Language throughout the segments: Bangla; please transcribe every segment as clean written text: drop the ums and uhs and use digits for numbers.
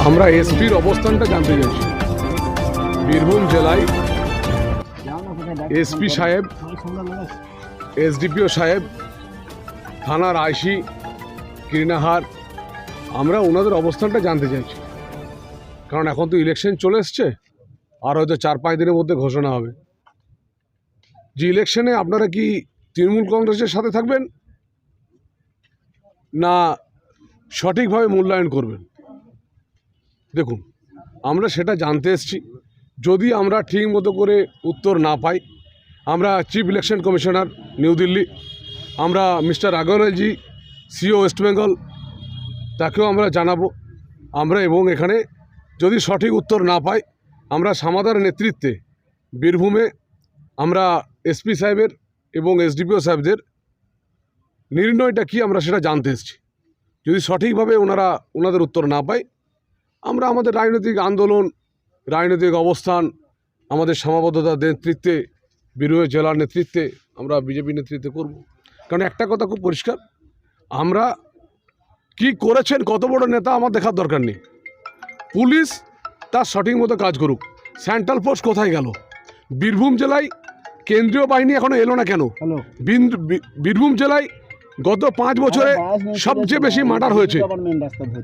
আমরা এসপির অবস্থানটা জানতে চাইছি। বীরভূম জেলায় এসপি সাহেব, এসডিপিও সাহেব, থানার আইসি কীর্ণাহার, আমরা ওনাদের অবস্থানটা জানতে চাইছি। কারণ এখন তো ইলেকশন চলে এসছে, আর হয়তো 4-5 দিনের মধ্যে ঘোষণা হবে যে ইলেকশনে আপনারা কি তৃণমূল কংগ্রেসের সাথে থাকবেন না সঠিকভাবে মূল্যায়ন করবেন। দেখুন, আমরা সেটা জানতে এসেছি। যদি আমরা ঠিক মতো করে উত্তর না পাই, আমরা chief election commissioner new Delhi, আমরা মিস্টার আগরওয়ালজি সিও ওয়েস্ট বেঙ্গল, তাকেও আমরা জানাবো। আমরা এবং এখানে যদি সঠিক উত্তর না পাই, আমরা সামাদার নেতৃত্বে বীরভূমে আমরা এসপি সাহেবের এবং এসডিপিও সাহেবদের নির্ণয়টা কি আমরা সেটা জানতে এসেছি। যদি সঠিকভাবে ওনাদের উত্তর না পাই, আমরা আমাদের রাজনৈতিক আন্দোলন, রাজনৈতিক অবস্থান, আমাদের সীমাবদ্ধতার নেতৃত্বে, বীরভূম জেলার নেতৃত্বে, আমরা বিজেপি নেতৃত্বে করব। কারণ একটা কথা খুব পরিষ্কার, আমরা কি করেছেন, কত বড় নেতা আমার দেখার দরকার নেই। পুলিশ তার সঠিক মতো কাজ করুক। সেন্ট্রাল ফোর্স কোথায় গেল? বীরভূম জেলায় কেন্দ্রীয় বাহিনী এখনও এলো না কেন? বীরভূম জেলায় গত 5 বছরে সবচেয়ে বেশি মার্ডার হয়েছে।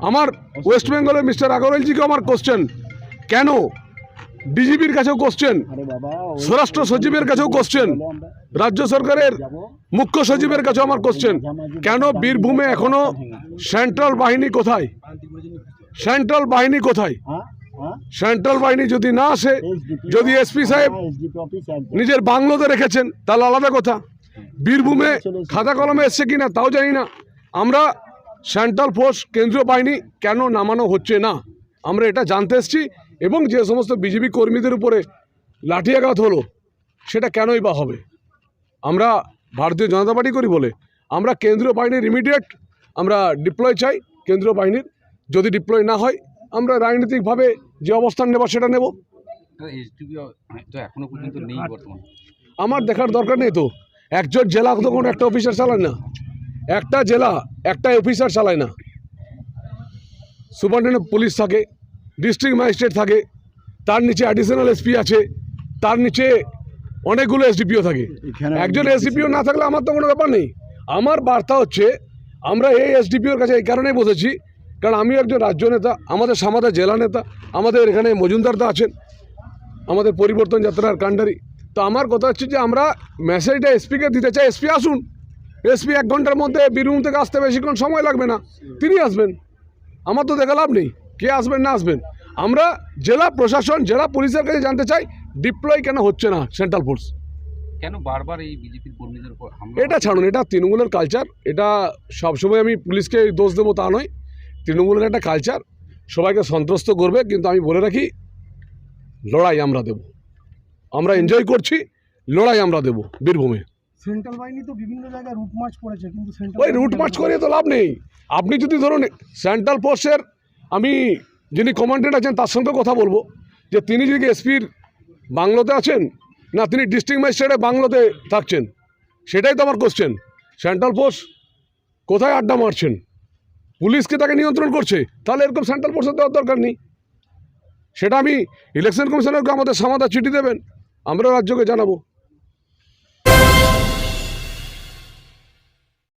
আমার ওয়েস্ট বেঙ্গলের মিস্টার আগরওয়ালজিকেও আমার কোশ্চেন, কেন? ডিজিপির কাছেও কোশ্চেন, স্বরাষ্ট্র সচিবের কাছেও কোশ্চেন, রাজ্য সরকারের মুখ্য সচিবের কাছেও আমার কোশ্চেন, কেন বীরভূমে এখনো সেন্ট্রাল বাহিনী কোথায়? সেন্ট্রাল বাহিনী কোথায়? সেন্ট্রাল বাহিনী যদি না আসে, যদি এসপি সাহেব নিজের বাংলোতে রেখেছেন, তাহলে আলাদা কথা। বীরভূমে খাতা কলমে এসছে কিনা তাও জানি না। আমরা সেন্ট্রাল ফোর্স, কেন্দ্রীয় বাহিনী কেন নামানো হচ্ছে না, আমরা এটা জানতে এসেছি। এবং যে সমস্ত বিজেপি কর্মীদের উপরে লাঠিয়াঘাত হলো, সেটা কেনই বা হবে? আমরা ভারতীয় জনতা পার্টি করি বলে আমরা কেন্দ্রীয় বাহিনীর ইমিডিয়েট আমরা ডিপ্লয় চাই। কেন্দ্রীয় বাহিনীর যদি ডিপ্লয় না হয়, আমরা রাজনৈতিকভাবে যে অবস্থান নেব সেটা নেব। এখনো পর্যন্ত নেই বর্তমানে। আমার দেখার দরকার নেই তো। একজন জেলা তো কোনো একটা অফিসার চালায় না, একটা জেলা একটা অফিসার চালায় না। সুপারিনটেন্ডেন্ট পুলিশ থাকে, ডিস্ট্রিক্ট ম্যাজিস্ট্রেট থাকে, তার নিচে অ্যাডিশনাল এসপি আছে, তার নিচে অনেকগুলো এসডিপিও থাকে। একজন এসডিপিও না থাকলে আমার তো কোনো ব্যাপার নেই। আমার বার্তা হচ্ছে, আমরা এই এসডিপিওর কাছে এই কারণেই বসেছি, কারণ আমি একজন রাজ্য নেতা, আমাদের সামাদার জেলা নেতা, আমাদের এখানে মজুমদারদা আছেন, আমাদের পরিবর্তন যাত্রার কাণ্ডারি। তো আমার কথা হচ্ছে যে আমরা মেসেজটা এসপিকে দিতে চাই, এসপি আসুন। এসপি 1 ঘন্টার মধ্যে বীরভূম থেকে আসতে বেশিক্ষণ সময় লাগবে না, তিনি আসবেন। আমার তো দেখা লাভ নেই কে আসবেন না আসবেন। আমরা জেলা প্রশাসন, জেলা পুলিশের কাছে জানতে চাই, ডিপ্লয় কেন হচ্ছে না সেন্ট্রাল ফোর্স? কেন বারবার এই বিজেপির কর্মীদের উপর হামলা? এটা ছাড়ুন, এটা তৃণমূলের কালচার। এটা সবসময় আমি পুলিশকে দোষ দেবো তা নয়, তৃণমূলের একটা কালচার, সবাইকে সন্ত্রস্ত করবে। কিন্তু আমি বলে রাখি, লড়াই আমরা দেব। আমরা এনজয় করছি, লড়াই আমরা দেব বীরভূমে। সেন্ট্রাল বাহিনী তো বিভিন্ন জায়গায় রুট মার্চ করেছে, কিন্তু ওই রুট মার্চ করে তো লাভ নেই। আপনি যদি ধরুন সেন্ট্রাল ফোর্সের, আমি যিনি কমান্ডেন্ট আছেন তার সঙ্গে কথা বলবো, যে তিনি যদি এসপির বাংলোতে আছেন না তিনি ডিস্ট্রিক্ট ম্যাজিস্ট্রেটের বাংলোতে থাকছেন, সেটাই তো আমার কোশ্চেন। সেন্ট্রাল ফোর্স কোথায় আড্ডা মারছেন? পুলিশকে তাকে নিয়ন্ত্রণ করছে, তাহলে এরকম সেন্ট্রাল ফোর্সের দেওয়ার দরকার নেই। সেটা আমি ইলেকশন কমিশনারকে আমাদের সামাদা চিঠি দেবেন, আমরা রাজ্যকে জানাবো।